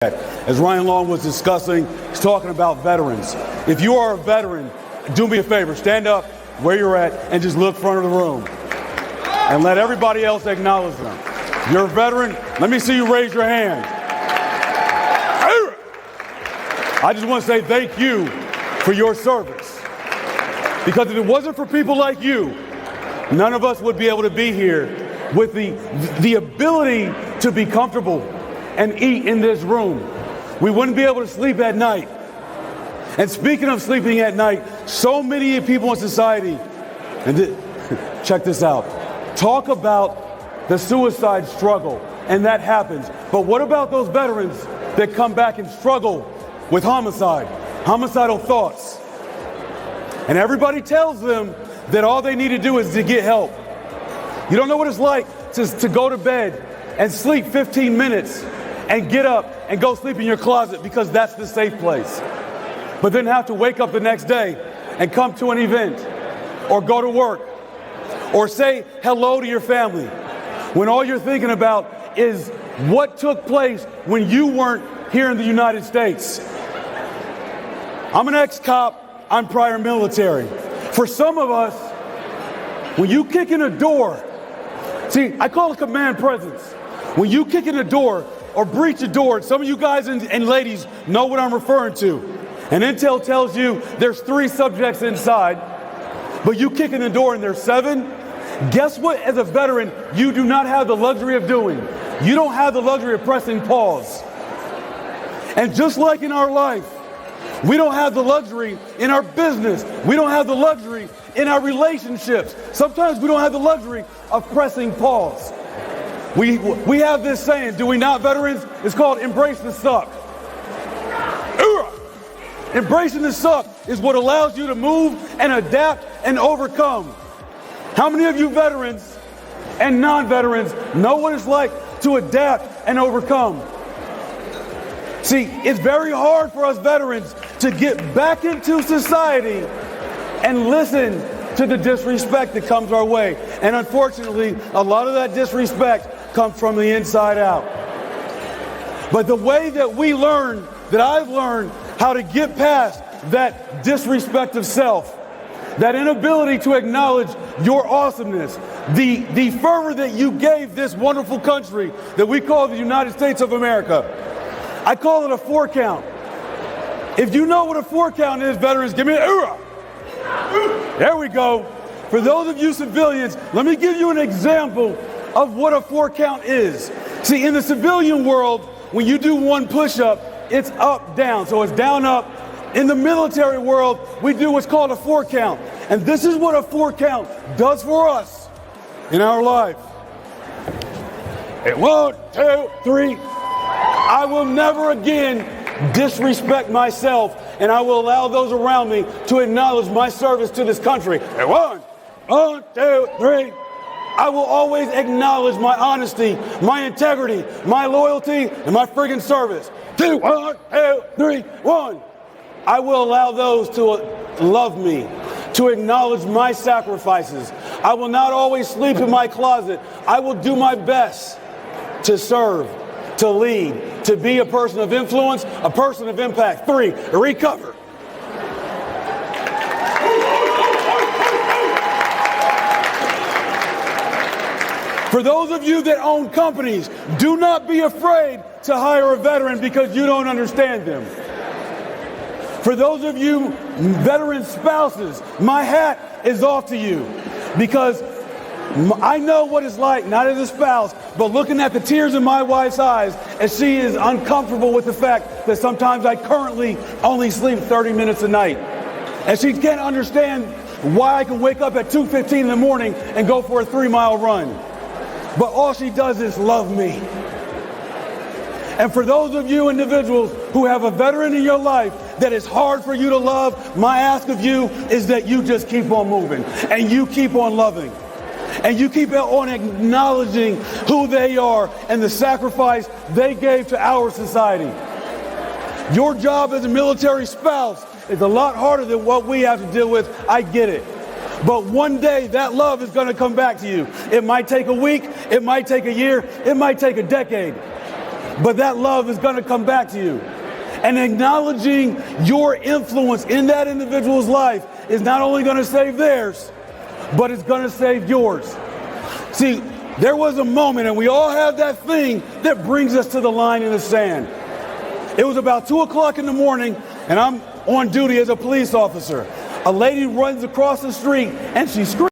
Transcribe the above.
As Ryan Long was discussing, he's talking about veterans. If you are a veteran, do me a favor, stand up where you're at and just look front of the room and let everybody else acknowledge them. You're a veteran, let me see you raise your hand. I just want to say thank you for your service. Because if it wasn't for people like you, none of us would be able to be here with the ability to be comfortable and eat in this room. We wouldn't be able to sleep at night. And speaking of sleeping at night, so many people in society, and check this out, talk about the suicide struggle, and that happens. But what about those veterans that come back and struggle with homicidal thoughts? And everybody tells them that all they need to do is to get help. You don't know what it's like to go to bed and sleep 15 minutes and get up and go sleep in your closet because that's the safe place. But then have to wake up the next day and come to an event or go to work or say hello to your family when all you're thinking about is what took place when you weren't here in the United States. I'm an ex-cop, I'm prior military. For some of us, when you kick in a door, see, I call it command presence. When you kick in a door or breach a door, some of you guys and ladies know what I'm referring to. And intel tells you there's 3 subjects inside, but you kick in the door and there's 7. Guess what, as a veteran, you do not have the luxury of doing? You don't have the luxury of pressing pause. And just like in our life, we don't have the luxury in our business. We don't have the luxury in our relationships. Sometimes we don't have the luxury of pressing pause. We have this saying, do we not, veterans? It's called embrace the suck. Embracing the suck is what allows you to move and adapt and overcome. How many of you veterans and non-veterans know what it's like to adapt and overcome? See, it's very hard for us veterans to get back into society and listen to the disrespect that comes our way. And unfortunately, a lot of that disrespect comes from the inside out. But the way that I've learned how to get past that disrespect of self, that inability to acknowledge your awesomeness, the fervor that you gave this wonderful country that we call the United States of America, I call it a 4 count. If you know what a 4 count is, veterans, give me an oorah. There we go. For those of you civilians, let me give you an example of what a 4 count is. See, in the civilian world, when you do 1 push-up, it's up, down. So it's down, up. In the military world, we do what's called a 4 count. And this is what a 4 count does for us in our life. 1, 2, 3. I will never again disrespect myself, and I will allow those around me to acknowledge my service to this country. 1, 2, 3. I will always acknowledge my honesty, my integrity, my loyalty, and my friggin' service. 2, 1, 2, 3, 1. I will allow those to love me, to acknowledge my sacrifices. I will not always sleep in my closet. I will do my best to serve, to lead, to be a person of influence, a person of impact. 3, recover. For those of you that own companies, do not be afraid to hire a veteran because you don't understand them. For those of you veteran spouses, my hat is off to you because I know what it's like, not as a spouse, but looking at the tears in my wife's eyes as she is uncomfortable with the fact that sometimes I currently only sleep 30 minutes a night. And she can't understand why I can wake up at 2:15 in the morning and go for a 3-mile run. But all she does is love me. And for those of you individuals who have a veteran in your life that is hard for you to love, my ask of you is that you just keep on moving and you keep on loving. And you keep on acknowledging who they are and the sacrifice they gave to our society. Your job as a military spouse is a lot harder than what we have to deal with. I get it. But one day that love is going to come back to you. It might take a week, it might take a year, it might take a decade. but that love is going to come back to you. And acknowledging your influence in that individual's life is not only going to save theirs, but it's going to save yours. See, there was a moment, and we all have that thing that brings us to the line in the sand. It was about 2 o'clock in the morning, and I'm on duty as a police officer. A lady runs across the street, and she screams.